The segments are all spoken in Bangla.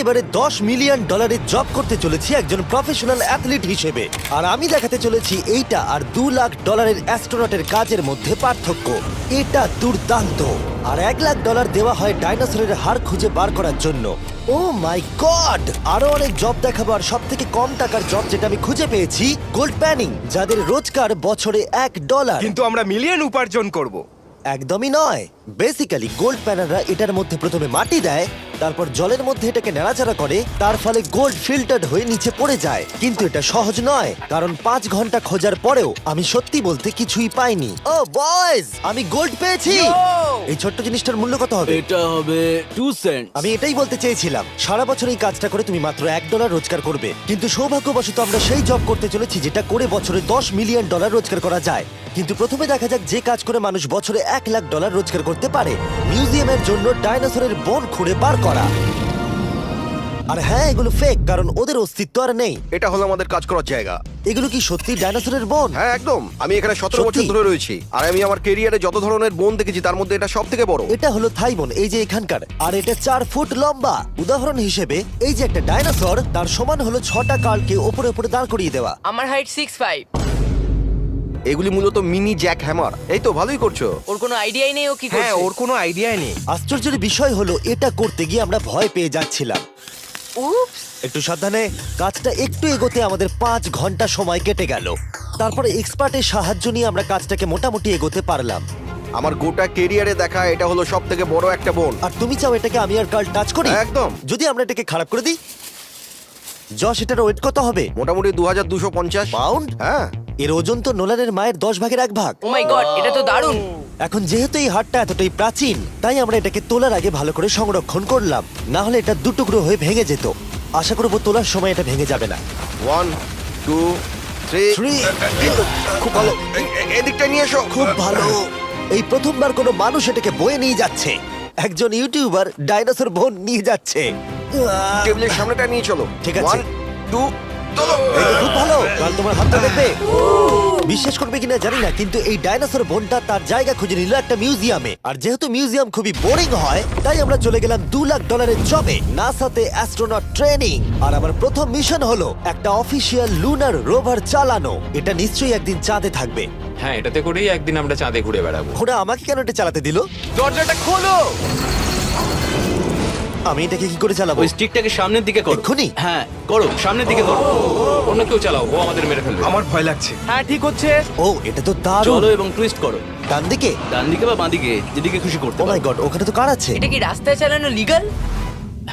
এবারে $10 মিলিয়ন জব করতে চলেছি একজন প্রফেশনাল অ্যাথলিট হিসেবে। আর আমি দেখাতে চলেছি এইটা আর $2 লাখ অ্যাস্ট্রোনটের কাজের মধ্যে পার্থক্য। এটা দুর্দান্ত। আর $1 লাখ দেওয়া হয় ডাইনোসরের হাড় খুঁজে বার করার জন্য। ও মাই গড! আরো অনেক জব দেখাবো, আর সব থেকে কম টাকার জব যেটা আমি খুঁজে পেয়েছি, গোল্ড প্যানিং, যাদের রোজগার বছরে $1। কিন্তু আমরা মিলিয়ন উপার্জন করব। একদমই নয়। বেসিক্যালি গোল্ড প্যানাররা এটার মধ্যে প্রথমে মাটি দেয়, তারপর জলের মধ্যে এটাকে নাড়াচাড়া করে, তার ফলে গোল্ড ফিল্টার্ড হয়ে নিচে পড়ে যায়। কিন্তু এটা সহজ নয়, কারণ 5 ঘন্টা খোঁজার পরেও আমি সত্যি বলতে কিছুই পাইনি। ও বয়েজ, আমি গোল্ড পেয়েছি। এই ছোট্ট জিনিসটার মূল্য কত হবে? এটা হবে 2 সেন্ট। আমি এটাই বলতে চেয়েছিলাম। সারা বছর এই কাজটা করে তুমি মাত্র $1 রোজগার করবে, কিন্তু সৌভাগ্যবশত আমরা সেই জব করতে চলেছি যেটা করে বছরে $10 মিলিয়ন রোজগার করা যায়। কিন্তু প্রথমে দেখা যাক যে কাজ করে মানুষ বছরে $1 লাখ রোজগার করতে পারে। মিউজিয়ামের জন্য ডাইনোসরের বোন খুঁড়ে বার করা। আর হ্যাঁ, এগুলো ফেক, কারণ ওদের অস্তিত্ব আর নেই। এটা হলো আমাদের কাজ করার জায়গা। এগুলো কি সত্যি ডাইনোসরের বোন? হ্যাঁ একদম, আমি এখানে 17 বছর সত্যি? ধরে রয়েছি, আর আমি আমার কেরিয়ারে যত ধরনের বোন দেখেছি তার মধ্যে এটা সব থেকে বড়। এটা হলো থাই বোন, এই যে এখানকার, আর এটা 4 ফুট লম্বা। উদাহরণ হিসেবে এই যে একটা ডাইনোসর, তার সমান হলো 6টা কালকে ওপরে ওপরে দাঁড় করিয়ে দেওয়া। আমার হাইট 6'5". এগুলি মূলত মিনি জ্যাক হ্যামার। এই তো ভালোই করছো। ওর কোনো আইডিয়াই নেই ও কি হ্যাঁ, করছে। ওর কোনো আইডিয়াই নেই। আশ্চর্যের বিষয় হলো এটা করতে গিয়ে আমরা ভয় পেয়ে যাচ্ছিলাম। উপস। একটু সাবধানে। কাজটা একটু এগোতে আমাদের 5 ঘন্টা সময় কেটে গেল। তারপরে এক্সপার্টের সাহায্য নিয়ে আমরা কাজটাকে মোটামুটি এগোতে পারলাম। আমার গোটা কেরিয়ারে দেখা এটা হলো সব থেকে বড় একটা বোন। আর তুমি চাও এটাকে আমি আর কাল টাচ করি? একদম। যদি আমরা এটাকে খারাপ করে দিই? যশ, এটার ওয়েট কত হবে? মোটামুটি 2250 পাউন্ড? হ্যাঁ। এর ওজন তো নোলানের মায়ের 10 ভাগের 1 ভাগ। ও মাই গড, এটা তো দারুণ। এখন যেহেতু এই হাটটা এতটাই প্রাচীন, তাই আমরা এটাকে তোলার আগে ভালো করে সংরক্ষণ করলাম, না হলে এটা দুটুকরো হয়ে ভেঙে যেত। আশা করবো তোলার সময় এটা ভেঙে যাবে না। 1 2 3 Three. খুব ভালো। এদিকটা নিয়ে এসো। খুব ভালো। এই প্রথমবার কোনো মানুষ এটাকে বয়ে নিয়ে যাচ্ছে। একজন ইউটিউবার ডাইনোসর বোন নিয়ে যাচ্ছে। টেবিলের সামনেটা নিয়ে চলো। ঠিক আছে। 1 2 চলো। এই তো খুব ভালো। কাল তোমার হাতটা দেখবে। বিশ্বাস করবে কিনা জানি না, কিন্তু এই ডাইনোসর বোনটা তার জায়গা খুঁজে নিল একটা মিউজিয়ামে। আর যেহেতু মিউজিয়াম খুবই বোরিং হয়, তাই আমরা চলে গেলাম $2 লাখ জবে, নাসাতে অ্যাস্ট্রোনট ট্রেনিং। আর আমার প্রথম মিশন হলো একটা অফিসিয়াল লুনার রোভার চালানো। এটা নিশ্চয়ই একদিন চাঁদে থাকবে। হ্যাঁ, এটাতে করেই একদিন আমরা চাঁদে ঘুরে বেড়াবো। ওরা আমাকে কেন এটা চালাতে দিল? দরজাটা খোলো। আমি এটাকে কি করে চালাবো? ওই স্টিকটাকে সামনের দিকে করো। এক্ষুনি? হ্যাঁ করো, সামনের দিকে করো। অন্য কেউ চালাও, ও আমাদের মেরে ফেলবে। আমার ভয় লাগছে। হ্যাঁ, ঠিক হচ্ছে। ও, এটা তো দারুণ। চলো এবং টুইস্ট করো। ডান দিকে? ডান দিকে বা বাঁ দিকে, যেদিকে খুশি করতে ও মাই পারো। গড, ওখানে তো কার আছে? এটা কি রাস্তায় চালানো লিগ্যাল?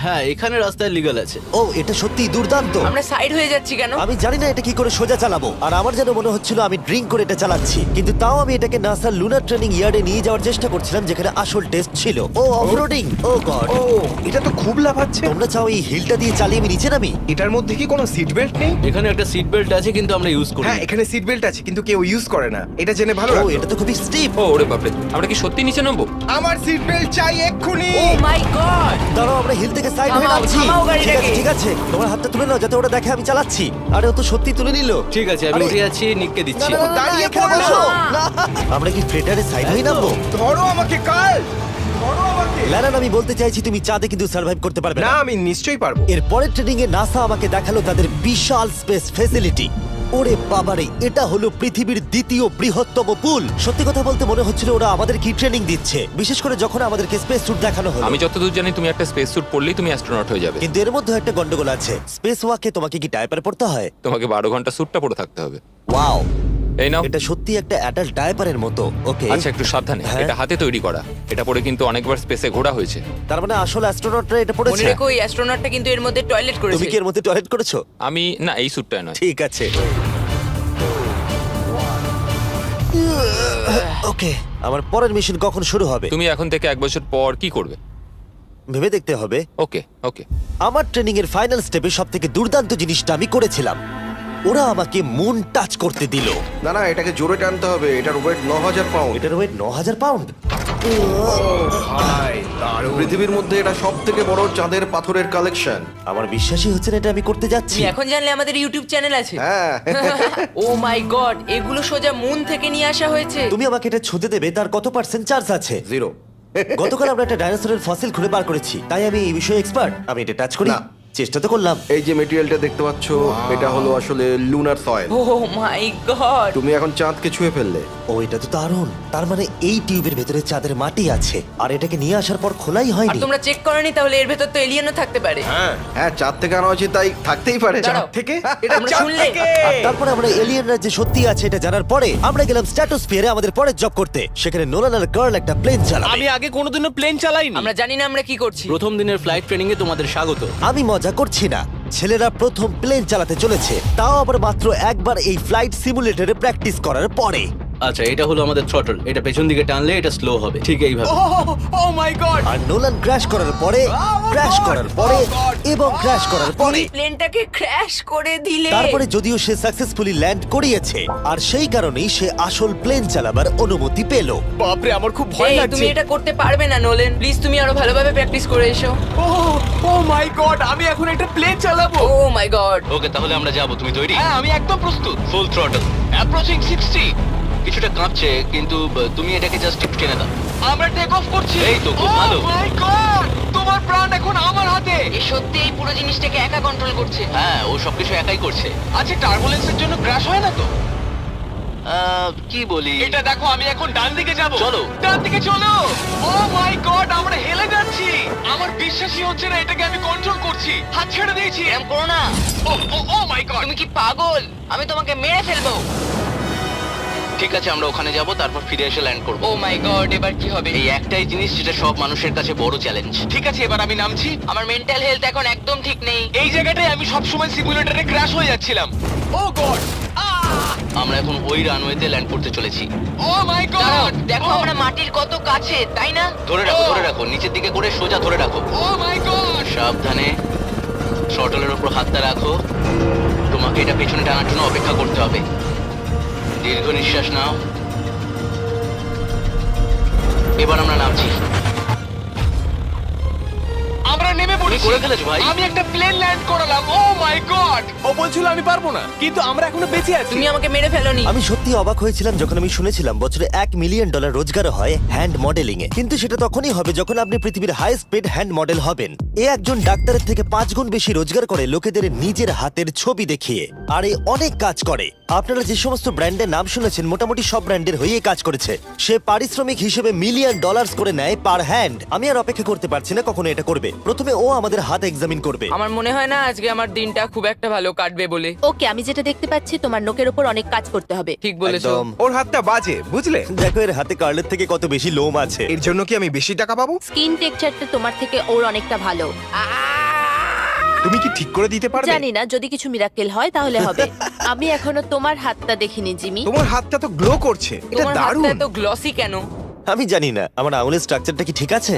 হ্যাঁ, এখানে রাস্তায় লিগ্যাল আছে। ও, এটা সত্যি দুর্দান্ত। আমরা সাইড হয়ে যাচ্ছি কেন? আমি জানি না এটা কি করে সোজা চালাবো, আর আমার যেন মনে হচ্ছিল আমি ড্রিঙ্ক করে এটা চালাচ্ছি। কিন্তু তাও আমি এটাকে নাসার লুনার ট্রেনিং ইয়ার্ডে নিয়ে যাওয়ার চেষ্টা করছিলাম, যেখানে আসল টেস্ট ছিল। ও অফরোডিং। ও গড। ও, এটা তো খুব লাফাচ্ছে। তোমরা চাও এই হিলটা দিয়ে চালিয়ে আমি নিচে নামি? এটার মধ্যে কি কোনো সিট বেল্ট নেই? এখানে একটা সিট বেল্ট আছে, কিন্তু আমরা ইউজ করি না। হ্যাঁ, এখানে সিট বেল্ট আছে, কিন্তু কেউ ইউজ করে না। এটা জেনে ভালো ও, লাগলো। এটা তো খুবই স্টিপ। ও ওরে বাপরে, আমরা কি সত্যি নিচে নামবো? আমার সিট বেল্ট চাই এক্ষুনি। ও মাই গড। দাঁড়াও, আমরা হিল থেকে সাইড হয়ে থামাও, নামছি। থামাও গাড়িটাকে। ঠিক আছে, তোমার হাতটা তুলে নাও যাতে ওরা দেখে আমি চালাচ্ছি। আরে ও তো সত্যি তুলে নিল। ঠিক আছে, আমি আরে- উঠে যাচ্ছি, নিককে না, দিচ্ছি। না, না, না, দাঁড়িয়ে এখানে পড়ো। বসো। না। আমরা কি ফ্রেটারে সাইড হয়ে নামবো? ধরো আমাকে কাল। ধরো আমাকে। ল্যারান, আমি বলতে চাইছি তুমি চাঁদে কিন্তু সার্ভাইভ করতে পারবে না, না। আমি নিশ্চয়ই পারবো। এর পরের ট্রেনিং এ নাসা আমাকে দেখালো তাদের বিশাল স্পেস ফেসিলিটি। ওরে বাবারে, এটা হলো পৃথিবীর দ্বিতীয় বৃহত্তম পুল। সত্যি কথা বলতে মনে হচ্ছিল ওরা আমাদের কি ট্রেনিং দিচ্ছে, বিশেষ করে যখন আমাদেরকে স্পেস স্যুট দেখানো হলো। আমি যতদূর জানি তুমি একটা স্পেস স্যুট পরলেই তুমি অ্যাস্ট্রোনট হয়ে যাবে। কিন্তু এর মধ্যে একটা গন্ডগোল আছে। স্পেস ওয়াকে তোমাকে কি ডায়পার পড়তে হয়? তোমাকে 12 ঘন্টা স্যুটটা পরে থাকতে হবে। ওয়াও, এই নাও। এটা সত্যি একটা অ্যাডাল্ট ডায়পারের মতো। ওকে, আচ্ছা, একটু সাবধানে। হ্যাঁ। এটা হাতে তৈরি করা। এটা পরে কিন্তু অনেকবার স্পেসে ঘোরা হয়েছে। তার মানে আসল অ্যাস্ট্রোনটরা এটা মনে পড়েছে। রেখো, ওই অ্যাস্ট্রোনটটা কিন্তু এর মধ্যে টয়লেট তুমি করেছে। কি এর মধ্যে টয়লেট করেছো? আমি না, এই স্যুটটা নয়। ঠিক আছে। ওকে, আমার পরের মিশন কখন শুরু হবে তুমি এখন থেকে 1 বছর পর কি করবে? ভেবে দেখতে হবে। ওকে ওকে। আমার ট্রেনিং এর ফাইনাল স্টেপে সবথেকে দুর্দান্ত জিনিসটা আমি করেছিলাম। ওরা আমাকে মুন টাচ করতে দিল। না না, এটাকে জোরে টানতে হবে। এটার ওয়েট 9000 পাউন্ড। এটার ওয়েট 9000 পাউন্ড। ভাই, দারুণ। পৃথিবীর মধ্যে এটা সব থেকে বড় চাঁদের পাথরের কালেকশন। আমার বিশ্বাসই হচ্ছে না এটা আমি করতে যাচ্ছি। তুমি এখন জানলে আমাদের ইউটিউব চ্যানেল আছে। হ্যাঁ। ও মাই গড, এগুলো সোজা মুন থেকে নিয়ে আসা হয়েছে। তুমি আমাকে এটা ছুঁতে দেবে, তার কত পার্সেন্ট চার্জ আছে? 0। গতকাল আমরা একটা ডাইনোসরের ফসিল খুঁজে বার করেছি, তাই আমি এই বিষয়ে এক্সপার্ট। আমি এটা টাচ করি। না। চেষ্টা তো করলাম। এই যে মেটেরিয়ালটা দেখতে পাচ্ছ, এটা হলো আসলে লুনার সয়েল। ও মাই গড তুমি এখন চাঁদকে ছুঁয়ে ফেললে। ও এটা তো দারুণ। তার মানে এই টিউবের ভেতরে চাঁদের মাটি আছে, আর এটাকে নিয়ে আসার পর খোলাই আর হয়নি। তোমরা চেক করনি তাহলে এর ভেতর তো এলিয়েনও থাকতে পারে হ্যাঁ, চাঁদ থেকে আনা হয়েছে, তাই থাকতেই পারে। দাঁড়াও। থেকে এটা আমরা চাঁদ শুনলে? থেকে। আর তারপরে আমরা এলিয়েনরা যে সত্যি আছে এটা জানার পরে আমরা গেলাম স্ট্র্যাটোস্ফিয়ারে আমাদের পরের জব করতে। সেখানে নোলান আর গার্ল একটা প্লেন চালাবে। আমি আগে কোনোদিনও প্লেন চালাইনি। আমরা জানি না আমরা কি করছি প্রথম দিনের ফ্লাইট ট্রেনিং এ তোমাদের স্বাগত। আমি মজা করছি না, ছেলেরা প্রথম প্লেন চালাতে চলেছে, তাও আবার মাত্র একবার এই ফ্লাইট সিমুলেটরে প্র্যাকটিস করার পরে। আচ্ছা, এটা হলো আমাদের থ্রটল। এটা পেছন দিকে টানলে এটা স্লো হবে, ঠিক এইভাবে। ও মাই গড। আর নোলান ক্র্যাশ করার পরে, ক্র্যাশ করার পরে এবং ক্র্যাশ করার পরে, প্লেনটাকে ক্র্যাশ করে দিলে তারপরে যদিও সে সাকসেসফুলি ল্যান্ড করিয়েছে, আর সেই কারণেই সে আসল প্লেন চালাবার অনুমতি পেল। বাপরে, আমার খুব ভয় এই, লাগছে। তুমি এটা করতে পারবে না নোলেন, প্লিজ তুমি আরো ভালোভাবে প্র্যাকটিস করে এসো। ও মাই গড, আমি এখন একটা প্লেন চালাবো। ও মাই গড ওকে, তাহলে আমরা যাবো। তুমি তৈরি? হ্যাঁ, আমি একদম প্রস্তুত। Full throttle, approaching 60। কিছুটা কাঁপছে, কিন্তু তুমি এটাকে জাস্ট একটু টেনে দাও। আমরা টেক অফ করছি। এই তো, খুব ভালো। ও মাই গড, তোমার প্রাণ এখন আমার হাতে। এ সত্যি এই পুরো জিনিসটাকে একা কন্ট্রোল করছে। হ্যাঁ, ও সবকিছু একাই করছে। আচ্ছা, টার্বুলেন্সের জন্য ক্র্যাশ হয় না তো? কি বলি? এটা দেখো, আমি এখন ডান দিকে যাব। চলো। ডান দিকে চলো। ও মাই গড, আমরা হেলে যাচ্ছি। আমার বিশ্বাসই হচ্ছে না এটাকে আমি কন্ট্রোল করছি। হাত ছেড়ে দিয়েছি। এরম করো না, ও মাই গড। তুমি কি পাগল? আমি তোমাকে মেরে ফেলবো। ঠিক আছে, আমরা ওখানে যাব, তারপর ফিরে এসে ল্যান্ড করব। ও মাই গড, এবার কি হবে? এই একটাই জিনিস যেটা সব মানুষের কাছে বড় চ্যালেঞ্জ। ঠিক আছে, এবার আমি নামছি। আমার মেন্টাল হেলথ এখন একদম ঠিক নেই। এই জায়গাটায় আমি সব সময় সিমুলেটরে ক্র্যাশ হয়ে যাচ্ছিলাম। ও গড। আমরা এখন ওই রানওয়েতে ল্যান্ড করতে চলেছি। ও মাই দাঁড়াও, গড। দেখো আমরা মাটির কত কাছে, তাই না? ধরে রাখো, ধরে রাখো, নিচের দিকে করে সোজা ধরে রাখো। ও মাই গড। সাবধানে থ্রটলের উপর হাতটা রাখো। তোমাকে এটা পেছনে টানার জন্য অপেক্ষা করতে হবে। দীর্ঘ নিঃশ্বাস নাও। এবার আমরা নামছি। আমরা নেমে পড়েছি। করে ফেলেছো ভাই। আমি একটা প্লেন ল্যান্ড করালাম। ও মাই গড। ও বলছিল আমি পারবো না, কিন্তু আমরা এখনো বেঁচে আছি। তুমি আমাকে মেরে ফেলোনি। আমি সত্যি অবাক হয়েছিলাম যখন আমি শুনেছিলাম বছরে $1 মিলিয়ন রোজগার হয় হ্যান্ড মডেলিং এ। কিন্তু সেটা তখনই হবে যখন আপনি পৃথিবীর হাইস্ট পেড হ্যান্ড মডেল হবেন। এ একজন ডাক্তারের থেকে 5 গুণ বেশি রোজগার করে লোকেদের নিজের হাতের ছবি দেখিয়ে, আর এ অনেক কাজ করে। আপনারা যে সমস্ত ব্র্যান্ডের নাম শুনেছেন মোটামুটি সব ব্র্যান্ডের হয়ে কাজ করেছে। সে পারিশ্রমিক হিসেবে $1 মিলিয়ন করে নেয় পার হ্যান্ড। আমি আর অপেক্ষা করতে পারছি না কখনো এটা করবে। প্রথমে ও আমাদের হাত এক্সামিন করবে। আমার মনে হয় না আজকে আমার দিনটা খুব একটা ভালো কাটবে বলে। ওকে, আমি যেটা দেখতে পাচ্ছি তোমার নোকের উপর অনেক কাজ করতে হবে। ঠিক বলেছো। একদম। ওর হাতটা বাজে, বুঝলে? দেখো এর হাতে কার্লের থেকে কত বেশি লোম আছে। এর জন্য কি আমি বেশি টাকা পাবো? স্কিন টেক্সচারটা তোমার থেকে ওর অনেকটা ভালো। তুমি কি ঠিক করে দিতে পারবে? জানি না, যদি কিছু মিরাকেল হয় তাহলে হবে। আমি এখনো তোমার হাতটা দেখিনি জিমি। তোমার হাতটা তো গ্লো করছে। এটা তোমার দারুণ। হাতটা এত গ্লসি কেন? আমি জানি না আমার আঙুলের স্ট্রাকচারটা কি ঠিক আছে।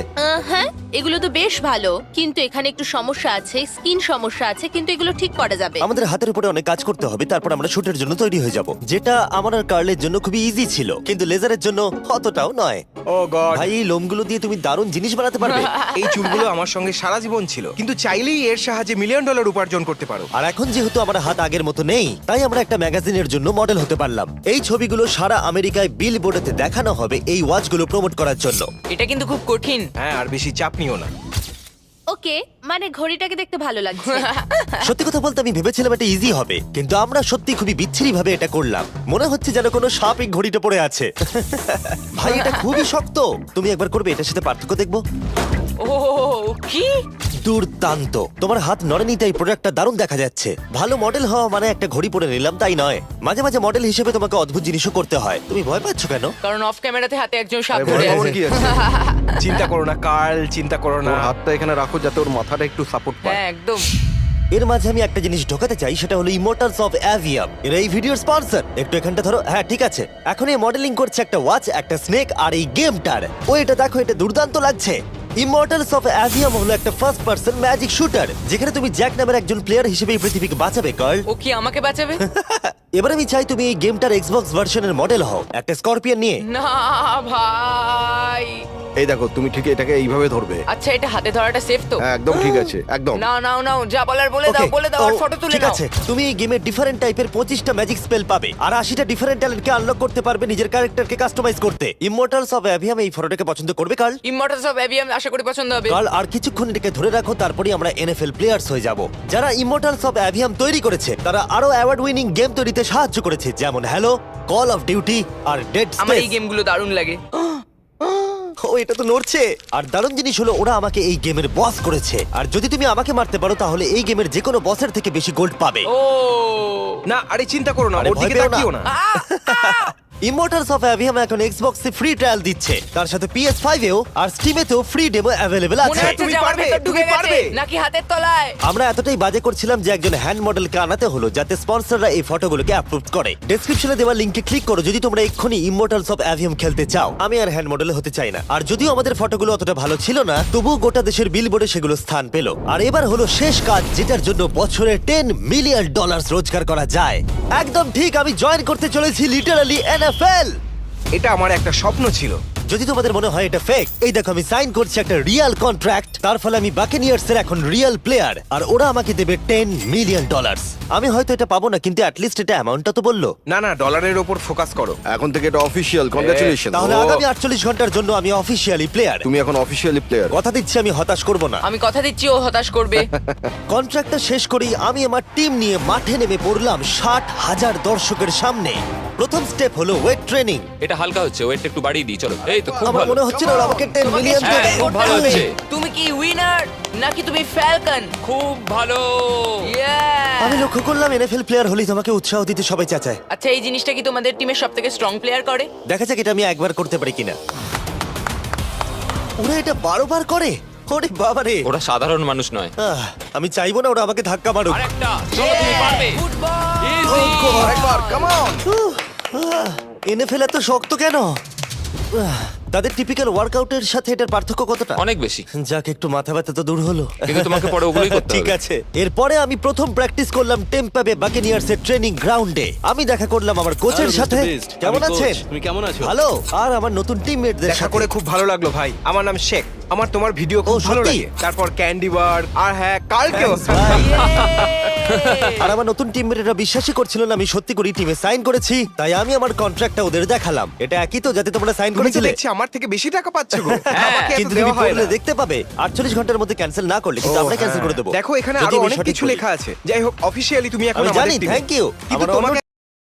হ্যাঁ, এগুলো তো বেশ ভালো, কিন্তু এখানে একটু সমস্যা আছে, স্কিন সমস্যা আছে, কিন্তু এগুলো ঠিক করা যাবে। আমাদের হাতের উপরে অনেক কাজ করতে হবে, তারপর আমরা শুটের জন্য তৈরি হয়ে যাব, যেটা আমার আর কার্লের জন্য খুবই ইজি ছিল, কিন্তু লেজারের জন্য অতটাও নয়। ও গড। ভাই এই লোমগুলো দিয়ে তুমি দারুণ জিনিস বানাতে পারবে। এই চুলগুলো আমার সঙ্গে সারা জীবন ছিল, কিন্তু চাইলেই এর সাহায্যে $1 মিলিয়ন উপার্জন করতে পারো। আর এখন যেহেতু আমার হাত আগের মতো নেই, তাই আমরা একটা ম্যাগাজিনের জন্য মডেল হতে পারলাম। এই ছবিগুলো সারা আমেরিকায় বিলবোর্ডেতে দেখানো হবে এই ওয়াচগুলো প্রমোট করার জন্য। এটা কিন্তু খুব কঠিন। হ্যাঁ, আর বেশি চাপ নিও না। ওকে, মানে ঘড়িটাকে দেখতে ভালো লাগছে। সত্যি কথা বলতে আমি ভেবেছিলাম এটা ইজি হবে, কিন্তু আমরা সত্যি খুবই বিচ্ছিরি ভাবে এটা করলাম। মনে হচ্ছে যেন কোনো সাপ এই ঘড়িটা পড়ে আছে। ভাই এটা খুবই শক্ত। তুমি একবার করবে, এটার সাথে পার্থক্য দেখবো। ও কি দুর্দান্ত। তোমার হাত নড়েনি, তাই প্রোডাক্টটা দারুণ দেখা যাচ্ছে। ভালো মডেল হওয়া মানে একটা ঘড়ি পরে নিলাম তাই নয়, মাঝে মাঝে মডেল হিসেবে তোমাকে অদ্ভুত জিনিসও করতে হয়। তুমি ভয় পাচ্ছ কেন? কারণ অফ ক্যামেরাতে হাতে একজন সাপ আরে ধরে ভয় পাওয়ার আছে। কি আছে? চিন্তা করো না কার্ল, চিন্তা করো না। ওর হাতটা এখানে রাখো যাতে ওর মাথাটা একটু সাপোর্ট পায়। হ্যাঁ একদম। এর মাঝে আমি একটা জিনিস ঢোকাতে চাই, সেটা হলো ইমোর্টালস অফ অ্যাভিয়াম। এর এই ভিডিওর স্পন্সর। একটু এখানটা ধরো। হ্যাঁ ঠিক আছে। এখন এই মডেলিং করছে একটা ওয়াচ, একটা স্নেক আর এই গেমটার। ও এটা দেখো, এটা দুর্দান্ত লাগছে। ইমর্টালস অফ অ্যাভিয়াম হলো একটা ফার্স্ট পার্সন ম্যাজিক শুটার, যেখানে তুমি জ্যাক নামের একজন প্লেয়ার হিসেবে এই পৃথিবীকে বাঁচাবে গার্ল। ও কি আমাকে বাঁচাবে? এবার আমি চাই তুমি এই গেমটার এক্সবক্স ভার্সনের মডেল হও, একটা স্করপিয়ন নিয়ে। না ভাই, এই দেখো, তুমি ঠিক এটাকে এইভাবে ধরবে। আচ্ছা এটা হাতে ধরাটা সেফ তো? হ্যাঁ, একদম ঠিক আছে, একদম। নাও নাও নাও, যা বলার বলে দাও, Okay, বলে দাও, আর তো ফটো তুলে ঠিক নাও। আছে, তুমি এই গেমে ডিফারেন্ট টাইপের 25টা ম্যাজিক স্পেল পাবে আর 80টা ডিফারেন্ট ট্যালেন্টকে আনলক করতে পারবে নিজের ক্যারেক্টারকে কাস্টমাইজ করতে। ইমমর্টালস অফ অ্যাভিয়াম এই ফটোটাকে পছন্দ করবে কার্ল? ইমমর্টালস অফ অ্যাভিয়াম আশা করি পছন্দ হবে। কার্ল, আর কিছুক্ষণ এটাকে ধরে রাখো, তারপরেই আমরা এনএফএল প্লেয়ার্স হয়ে যাব। যারা ইমমর্টালস অফ অ্যাভিয়াম তৈরি করেছে তারা আরো অ্যাওয়ার্ড উইনিং গেম তৈরিতে সাহায্য করেছে, যেমন হ্যালো, কল অফ ডিউটি আর ডেড আমার এই স্পেস। গেমগুলো দারুণ লাগে। ও, এটা তো নড়ছে। আর দারুণ জিনিস হলো ওরা আমাকে এই গেমের বস করেছে, আর যদি তুমি আমাকে মারতে পারো তাহলে এই গেমের যে কোনো বসের থেকে বেশি গোল্ড পাবে। ও না, আরে চিন্তা করো না, আরে ওর ভয় দিকে পেও না। তাকিও না। ইমমর্টালস অফ অ্যাভিয়াম এখন এক্সবক্সে ফ্রি ট্রায়াল দিচ্ছে, তার সাথে PS5 এও আর স্টিমেতেও ফ্রি ডেমো অ্যাভেলেবল মনে আছে। হচ্ছে তুমি যে আমার পারবে, ভেতর ঢুকে তুমি গেছে পারবে। নাকি হাতের তলায়। আমরা এতটাই বাজে করছিলাম যে একজন হ্যান্ড মডেলকে আনাতে হলো যাতে স্পন্সররা এই ফটোগুলোকে অ্যাপ্রুভ করে। ডেসক্রিপশনে দেওয়া লিংকে ক্লিক করো যদি তোমরা এক্ষুনি ইমমর্টালস অফ অ্যাভিয়াম খেলতে চাও। আমি আর হ্যান্ড মডেল হতে চাই না, আর যদিও আমাদের ফটোগুলো অতটা ভালো ছিল না, তবুও গোটা দেশের বিলবোর্ডে সেগুলো স্থান পেল। আর এবার হলো শেষ কাজ, যেটার জন্য বছরে $10 মিলিয়ন রোজগার করা যায়। একদম ঠিক, আমি জয়েন করতে চলেছি লিটারালি NFL। এটা আমার একটা স্বপ্ন ছিল। যদি তোমাদের মনে হয় এটা ফেক, এই দেখো আমি সাইন করছি একটা রিয়েল কন্ট্রাক্ট, তার ফলে আমি বাকেনিয়ার্স এর এখন রিয়েল প্লেয়ার, আর ওরা আমাকে দেবে $10 মিলিয়ন। আমি হয়তো এটা পাবো না, কিন্তু অ্যাটলিস্ট এটা অ্যামাউন্টটা তো বললো। না না, ডলারের ওপর ফোকাস করো। এখন থেকে এটা অফিসিয়াল, কংগ্রাচুলেশন। তাহলে আগামী 48 ঘন্টার জন্য আমি অফিসিয়ালি প্লেয়ার। তুমি এখন অফিসিয়ালি প্লেয়ার। কথা দিচ্ছি আমি হতাশ করব না। আমি কথা দিচ্ছি ও হতাশ করবে। কন্ট্রাক্টটা শেষ করেই আমি আমার টিম নিয়ে মাঠে নেমে পড়লাম 60,000 দর্শকের সামনে। প্রথম স্টেপ হলো ওয়েট ট্রেনিং। এটা হালকা হচ্ছে, ওয়েটটা একটু বাড়িয়ে দিই চলো। এই তো খুব আমার ভালো। মনে হচ্ছিল ওরা আমাকে 10 তোমাকে মিলিয়ন স্ট্রাগল দেবে। খুব করতে ভালো হবে। হচ্ছে। তুমি কি উইনার নাকি তুমি ফ্যালকন? খুব ভালো। আমি লক্ষ্য করলাম NFL প্লেয়ার হলেই তোমাকে উৎসাহ দিতে সবাই চাচায়। আচ্ছা এই জিনিসটা কি তোমাদের টিমের সবথেকে স্ট্রং প্লেয়ার করে? দেখা যাক এটা আমি একবার করতে পারি কিনা। ওরা এটা 12 বার করে? ওরে বাবা রে। ওরা সাধারণ মানুষ নয়। আমি চাইবো না ওরা আমাকে ধাক্কা মারুক। আরেকটা, চলো তুমি পারবে। ফুটবল। Easy! আরেকবার, কাম অন। NFL এত শক্ত কেন? তাদের টিপিক্যাল ওয়ার্কআউটের সাথে এটার পার্থক্য কতটা? অনেক বেশি। যাক, একটু মাথা ব্যথা তো দূর হলো। কিন্তু তোমাকে পরে ওগুলোই করতে ঠিক হবে। আছে। এরপরে আমি প্রথম প্র্যাকটিস করলাম টেম্পা বে বাকেনিয়ার্স এর ট্রেনিং গ্রাউন্ডে। আমি দেখা করলাম আমার কোচের সাথে। কেমন আছেন? তুমি কেমন আছো? ভালো। আর আমার নতুন টিমমেটদের দেখা সাথে করে খুব ভালো লাগলো ভাই। আমার নাম শেখ। আমার তোমার ভিডিও খুব ও, ভালো সত্যি? লাগে। তারপর ক্যান্ডি বার আর হ্যাঁ কালকেও। আর আমার নতুন টিমমেটরা বিশ্বাসই করছিল না আমি সত্যি করে টিমে সাইন করেছি, তাই আমি আমার কন্ট্রাক্টটা ওদের দেখালাম। এটা একই তো যাতে তোমরা সাইন তুমি তো করেছিলে? দেখছি আমার থেকে বেশি টাকা পাচ্ছ গো। আমাকে এত কিন্তু তুমি দেওয়া হয় পড়লে না। দেখতে পাবে 48 ঘন্টার মধ্যে ক্যান্সেল না করলে কিন্তু ও, আমরা ক্যান্সেল হ্যাঁ। করে দেবো। দেখো এখানে যদি আরো আমি অনেক সঠিক কিছু বলি। লেখা আছে। যাই হোক, অফিসিয়ালি তুমি এখন আমি আমাদের জানি, টিমে। Thank you. কিন্তু আমার তোমাকে